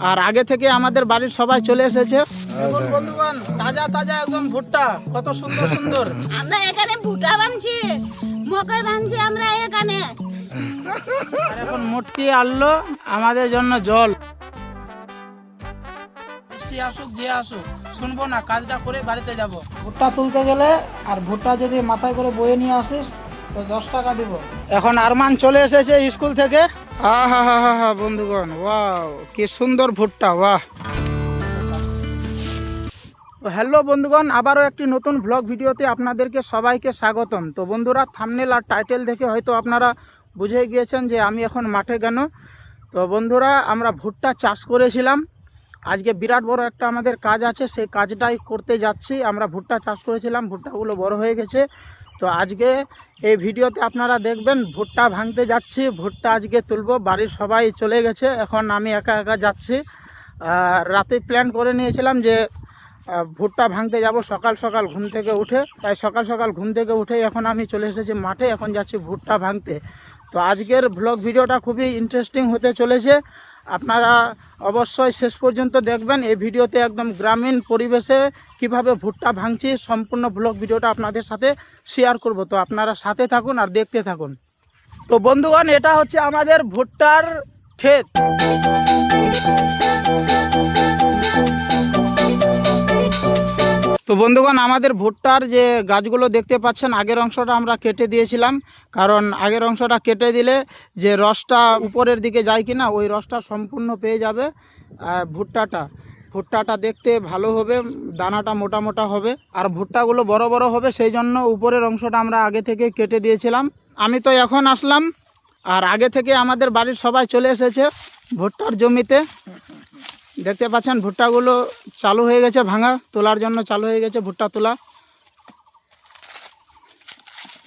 আর আগে থেকে আমাদের বাড়ির সবাই চলে এসেছে। দেখুন বন্ধুগণ, তাজা তাজা একদম ভুট্টা, কত সুন্দর সুন্দর। আমরা এখানে ভুট্টা বানছি, মকই বানছি আমরা এখানে। আর এখন মুটকি আনলো আমাদের জন্য জল। বৃষ্টি আসুক যে আসুক, শুনবো না, কাজটা করে বাড়িতে যাব। ভুট্টা তুলতে গেলে আর ভুট্টা যদি মাথায় করে বয়ে নিয়ে আসিস তো 10 টাকা দিব। এখন আরমান চলে এসেছে স্কুল থেকে। হা হা হা হা বন্ধুগণ, ওয়াও কি সুন্দর ভুট্টা, বাহ। হ্যালো বন্ধুগণ, আবারও একটি নতুন ব্লগ ভিডিওতে আপনাদেরকে সবাইকে স্বাগতম। তো বন্ধুরা, থাম্বনেল আর টাইটেল দেখে হয়তো আপনারা বুঝে গিয়েছেন যে আমি এখন মাঠে কেন। তো বন্ধুরা, আমরা ভুট্টা চাষ করেছিলাম। আজকে বিরাট বড় একটা আমাদের কাজ আছে, সেই কাজটাই করতে যাচ্ছি। আমরা ভুট্টা চাষ করেছিলাম, ভুট্টাগুলো বড় হয়ে গেছে। তো আজকে এই ভিডিওতে আপনারা দেখবেন ভুট্টা ভাঙতে যাচ্ছি, ভুট্টা আজকে তুলবো। বাড়ির সবাই চলে গেছে, এখন আমি একা একা যাচ্ছি। রাতে প্ল্যান করে নিয়েছিলাম যে ভুট্টা ভাঙতে যাব সকাল সকাল ঘুম থেকে উঠে, তাই সকাল সকাল ঘুম থেকে উঠে এখন আমি চলে এসেছি মাঠে, এখন যাচ্ছি ভুট্টা ভাঙতে। তো আজকের ব্লগ ভিডিওটা খুবই ইন্টারেস্টিং হতে চলেছে, আপনারা অবশ্যই শেষ পর্যন্ত দেখবেন। এই ভিডিওতে একদম গ্রামীণ পরিবেশে কিভাবে ভুট্টা ভাঙছি সম্পূর্ণ ব্লগ ভিডিওটা আপনাদের সাথে শেয়ার করব। তো আপনারা সাথে থাকুন আর দেখতে থাকুন। তো বন্ধুগণ, এটা হচ্ছে আমাদের ভুট্টার ক্ষেত। তো বন্ধুগণ, আমাদের ভুট্টার যে গাছগুলো দেখতে পাচ্ছেন, আগের অংশটা আমরা কেটে দিয়েছিলাম, কারণ আগের অংশটা কেটে দিলে যে রসটা উপরের দিকে যায় কিনা ওই রসটা সম্পূর্ণ পেয়ে যাবে ভুট্টাটা দেখতে ভালো হবে, দানাটা মোটা মোটা হবে আর ভুট্টাগুলো বড় বড় হবে, সেই জন্য উপরের অংশটা আমরা আগে থেকে কেটে দিয়েছিলাম। আমি তো এখন আসলাম, আর আগে থেকে আমাদের বাড়ির সবাই চলে এসেছে ভুট্টার জমিতে। দেখতে পাচ্ছেন ভুট্টাগুলো চালু হয়ে গেছে, ভাঙা তোলার জন্য চালু হয়ে গেছে ভুট্টা তোলা।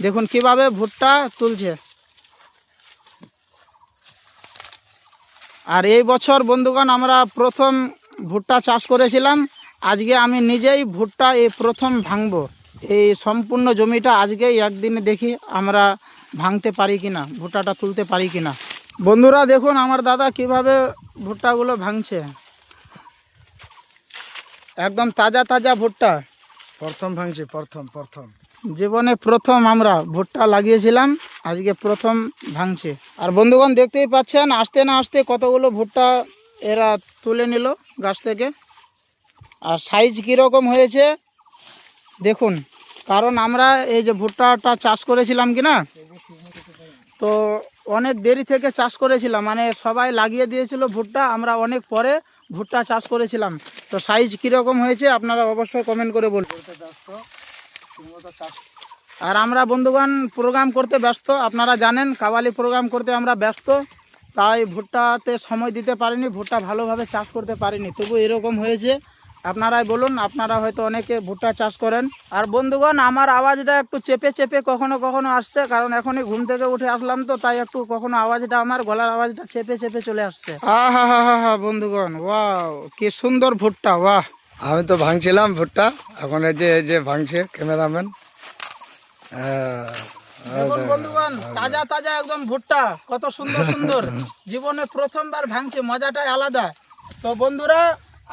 দেখুন কিভাবে ভুট্টা তুলছে। আর এই বছর বন্ধুগণ আমরা প্রথম ভুট্টা চাষ করেছিলাম। আজকে আমি নিজেই ভুট্টা এই প্রথম ভাঙবো। এই সম্পূর্ণ জমিটা আজকেই একদিনে দেখি আমরা ভাঙতে পারি কিনা, ভুট্টাটা তুলতে পারি কিনা। বন্ধুরা দেখুন আমার দাদা কিভাবে ভুট্টাগুলো ভাঙছে, একদম তাজা তাজা ভুট্টা। প্রথম ভাঙছি, প্রথম জীবনে প্রথম আমরা ভুট্টা লাগিয়েছিলাম, আজকে প্রথম ভাঙছে। আর বন্ধুগণ দেখতেই পাচ্ছেন আসতে না আসতে কতগুলো ভুট্টা এরা তুলে নিল গাছ থেকে। আর সাইজ কীরকম হয়েছে দেখুন, কারণ আমরা এই যে ভুট্টাটা চাষ করেছিলাম কি না, তো অনেক দেরি থেকে চাষ করেছিলাম, মানে সবাই লাগিয়ে দিয়েছিল ভুট্টা, আমরা অনেক পরে ভুট্টা চাষ করেছিলাম। তো সাইজ কীরকম হয়েছে আপনারা অবশ্যই কমেন্ট করে বলবেন। আর আমরা বন্ধুগণ প্রোগ্রাম করতে ব্যস্ত, আপনারা জানেন কাওয়ালি প্রোগ্রাম করতে আমরা ব্যস্ত, তাই ভুট্টাতে সময় দিতে পারিনি, ভুট্টা ভালোভাবে চাষ করতে পারিনি। তবু এরকম হয়েছে, আপনারাই বলুন, আপনারা হয়তো অনেকে ভুট্টা চাষ করেন। আর বন্ধুগণ আমার আওয়াজটা একটু চেপে চেপে কখনো কখনো আসছে, কারণ এখনই ঘুম থেকে উঠে আসলাম, তো তাই একটু কখনো আওয়াজটা, আমার গলার আওয়াজটা চেপে চেপে চলে আসছে। হা হা হা হা বন্ধুগণ, ওয়াও কি সুন্দর ভুট্টা, বাহ। আমি তো ভাঙছিলাম ভুট্টা, এখন এই যে ভাঙছে ক্যামেরাম্যান। দেখুন বন্ধুগণ, তাজা তাজা একদম ভুট্টা, কত সুন্দর সুন্দর। জীবনে প্রথমবার ভাঙছে, মজাটাই আলাদা। তো বন্ধুরা,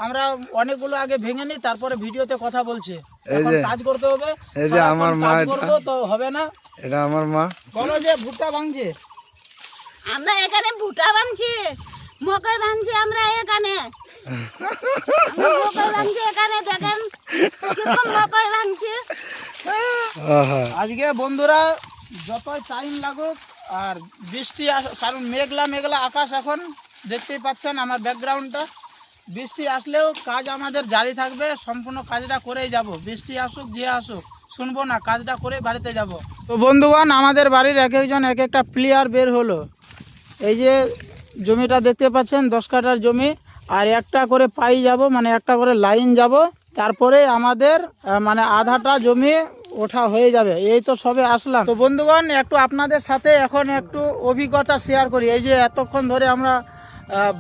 আমরা অনেকগুলো আগে ভেঙে নিই, তারপরে ভিডিওতে কথা বলছি। এখন কাজ করতে হবে, এই যে আমার মা, করবো তো হবে না। এটা আমার মা। বলো যে ভুট্টা ভাঙছে। আমরা এখানে ভুট্টা বানছি, মকই বানছি আমরা এখানে। মকই বানছি এখানে, দেখেন কিরকম মকই বানছি। আজকে বন্ধুরা যতই টাইম লাগুক আর বৃষ্টি কারণ মেঘলা মেঘলা আকাশ, এখন দেখতেই পাচ্ছেন আমার ব্যাকগ্রাউন্ডটা, বৃষ্টি আসলেও কাজ আমাদের জারি থাকবে, সম্পূর্ণ কাজটা করেই যাব। বৃষ্টি আসুক যে আসুক, শুনবো না, কাজটা করে বাড়িতে যাব। তো বন্ধুগণ আমাদের বাড়ির এক একজন এক একটা প্লেয়ার বের হলো। এই যে জমিটা দেখতে পাচ্ছেন 10 কাঠার জমি, আর একটা করে পাই যাব, মানে একটা করে লাইন যাব, তারপরে আমাদের মানে আধাটা জমি ওঠা হয়ে যাবে। এই তো সবে আসলাম। তো বন্ধুগণ একটু আপনাদের সাথে এখন একটু অভিজ্ঞতা শেয়ার করি। এই যে এতক্ষণ ধরে আমরা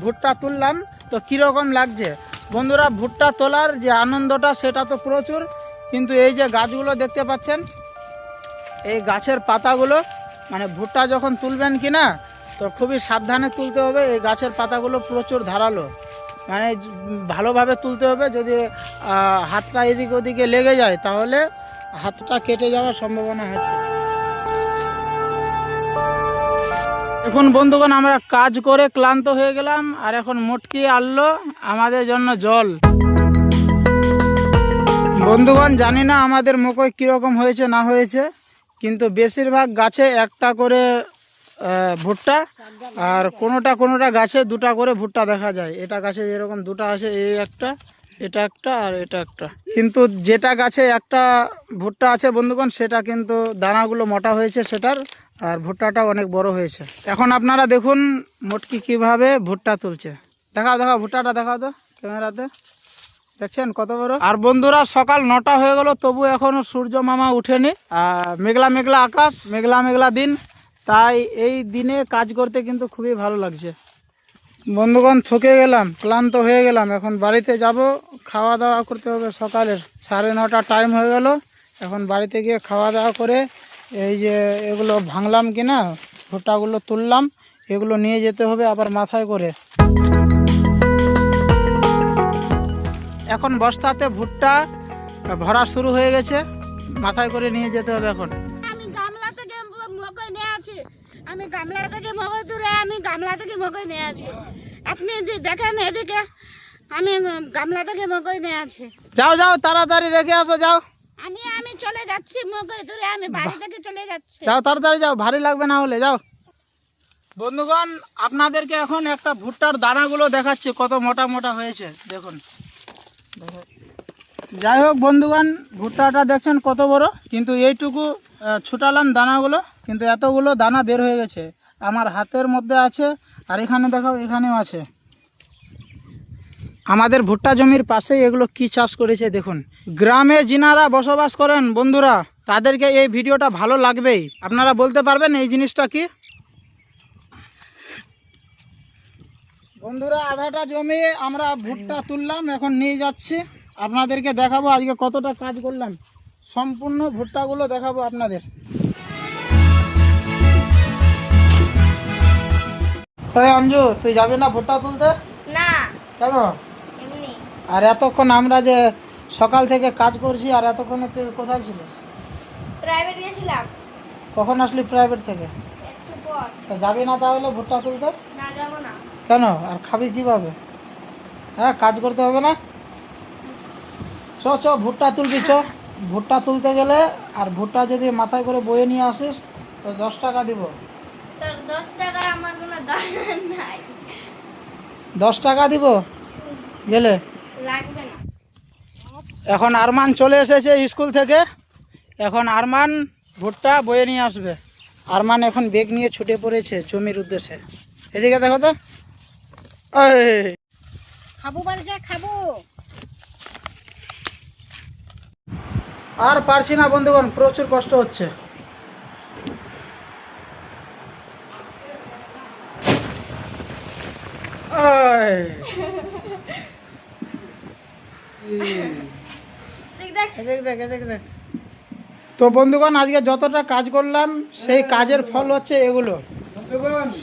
ভুট্টা তুললাম, তো কীরকম লাগছে বন্ধুরা। ভুট্টা তোলার যে আনন্দটা সেটা তো প্রচুর, কিন্তু এই যে গাছগুলো দেখতে পাচ্ছেন, এই গাছের পাতাগুলো, মানে ভুট্টা যখন তুলবেন কি না, তো খুবই সাবধানে তুলতে হবে। এই গাছের পাতাগুলো প্রচুর ধারালো, মানে ভালোভাবে তুলতে হবে, যদি হাতটা এদিক ওদিকে লেগে যায় তাহলে হাতটা কেটে যাওয়ার সম্ভাবনা আছে। এখন বন্ধুগণ আমরা কাজ করে ক্লান্ত হয়ে গেলাম, আর এখন মোটকি আনলো আমাদের জন্য জল। বন্ধুগণ জানি না আমাদের মকই কীরকম হয়েছে না হয়েছে, কিন্তু বেশিরভাগ গাছে একটা করে ভুট্টা, আর কোনোটা গাছে দুটা করে ভুট্টা দেখা যায়। এটা গাছে যেরকম দুটা আছে, এই একটা, এটা একটা, আর এটা একটা। কিন্তু যেটা গাছে একটা ভুট্টা আছে বন্ধুগণ, সেটা কিন্তু দানাগুলো মোটা হয়েছে সেটার, আর ভুট্টাটা অনেক বড় হয়েছে। এখন আপনারা দেখুন মোটকি কিভাবে ভুট্টা তুলছে। দেখাও ভুট্টাটা দেখাও তো ক্যামেরাতে, দেখছেন কত বড়। আর বন্ধুরা সকাল 9টা হয়ে গেল, তবু এখনো সূর্য মামা উঠেনি। মেঘলা মেঘলা আকাশ, মেঘলা দিন, তাই এই দিনে কাজ করতে কিন্তু খুবই ভালো লাগছে। বন্ধুগণ থকে গেলাম, ক্লান্ত হয়ে গেলাম, এখন বাড়িতে যাব, খাওয়া দাওয়া করতে হবে। সকালের 9:30 টাইম হয়ে গেল, এখন বাড়িতে গিয়ে খাওয়া দাওয়া করে এই যে এগুলো ভাঙলাম কিনা, ভুট্টাগুলো তুললাম, এগুলো নিয়ে যেতে হবে আবার মাথায় করে। এখন বস্তাতে ভুট্টা ভরা শুরু হয়ে গেছে, মাথায় করে নিয়ে যেতে হবে। এখন আমি গামলা থেকে মকই নিয়ে আছি, আমি গামলা থেকে মকই তুলে আমি গামলা থেকে মকই নিয়ে আছি। আপনি দেখেন এদিকে, আমি গামলা থেকে মকই নিয়ে আছি। যাও তাড়াতাড়ি রেখে আসো, যাও। আমি চলে যাচ্ছি মকই তুলে, আমি বাড়ি থেকে চলে যাচ্ছি। যাও তাড়াতাড়ি যাও, ভারী লাগবে না হলে, যাও। বন্ধুগণ আপনাদেরকে এখন একটা ভুট্টার দানাগুলো দেখাচ্ছি কত মোটা মোটা হয়েছে, দেখুন। যাই হোক বন্ধুগণ, ভুট্টাটা দেখছেন কত বড়, কিন্তু এইটুকু ছুটালাম দানাগুলো, কিন্তু এতগুলো দানা বের হয়ে গেছে। আমার হাতের মধ্যে আছে, আর এখানে দেখাও, এখানেও আছে। আমাদের ভুট্টা জমির পাশেই এগুলো কি চাষ করেছে দেখুন। গ্রামে যিনারা বসবাস করেন বন্ধুরা, তাদেরকে এই ভিডিওটা ভালো লাগবেই। আপনারা বলতে পারবেন এই জিনিসটা কি? বন্ধুরা আধাটা জমি আমরা ভুট্টা তুললাম, এখন নিয়ে যাচ্ছি, আপনাদেরকে দেখাবো আজকে কতটা কাজ করলাম। সম্পূর্ণ ভুট্টাগুলো দেখাবো আপনাদের। অঞ্জু, তুই যাবি না ভুট্টা তুলতে? না, কেন? এমনি। আর এতক্ষণ আমরা যে সকাল থেকে কাজ করছি, আর এতক্ষণে তুই কোথায় ছিলিস? প্রাইভেট গেছিলাম। কখন আসলি প্রাইভেট থেকে? একটু পর। তা যাবি না তাহলে ভুট্টা তুলতে? না, যাবো না। কেন? আর খাবি কিভাবে? হ্যাঁ, কাজ করতে হবে না? চ ভুট্টা তুলবি, ভুট্টা তুলতে গেলে, আর ভুট্টা যদি মাথায় করে বয়ে নিয়ে আসিস তো 10 টাকা দিব। তোর 10 টাকা আমার কোনো দরকার নাই। 10 টাকা দিব গেলে। লাগবে না। এখন আরমান চলে এসেছে স্কুল থেকে, এখন আরমান ভুট্টা বয়ে নিয়ে আসবে। আরমান এখন বেগ নিয়ে ছুটে পড়েছে জমির উদ্দেশ্যে। এদিকে দেখো তো, খাবো বাড়ি যা খাবো। আর পারছি না বন্ধুগণ, প্রচুর কষ্ট হচ্ছে। দেখ। তো বন্ধুগণ আজকে যতটা কাজ করলাম সেই কাজের ফল হচ্ছে এগুলো।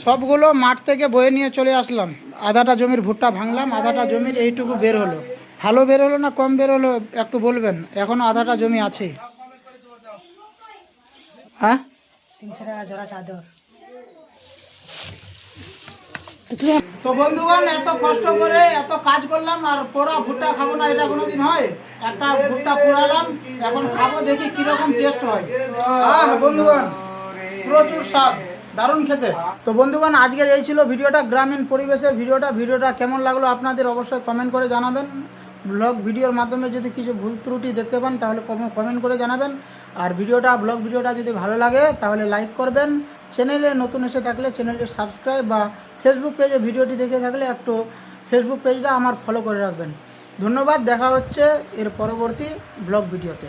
সবগুলো মাঠ থেকে বয়ে নিয়ে চলে আসলাম। আধাটা জমির ভুট্টা ভাঙলাম, আধাটা জমির এইটুকু বের হলো। ভালো বের হলো না কম বের হলো একটু বলবেন? এখনো আধাটা জমি আছে। হ্যাঁ, 300 টাকা জোড়া চাদর। তো বন্ধুগণ এত কষ্ট করে এত কাজ করলাম, আর পোড়া ভুট্টা খাবো না এটা কোনোদিন হয়? একটা ভুট্টা পোড়ালাম, এখন খাবো, দেখি কিরকম টেস্ট হয়। বন্ধুগণ প্রচুর স্বাদ, দারুণ খেতে। তো বন্ধুগণ আজকের এই ছিল ভিডিওটা, গ্রামীণ পরিবেশের ভিডিওটা কেমন লাগলো আপনাদের অবশ্যই কমেন্ট করে জানাবেন। ব্লগ ভিডিওর মাধ্যমে যদি কিছু ভুল ত্রুটি দেখতে পান তাহলে কমেন্ট করে জানাবেন। আর ব্লগ ভিডিওটা যদি ভালো লাগে তাহলে লাইক করবেন। চ্যানেলে নতুন এসে থাকলে চ্যানেলটি সাবস্ক্রাইব, বা ফেসবুক পেজে ভিডিওটি দেখে থাকলে একটু ফেসবুক পেজটা আমার ফলো করে রাখবেন। ধন্যবাদ, দেখা হচ্ছে এর পরবর্তী ব্লগ ভিডিওতে।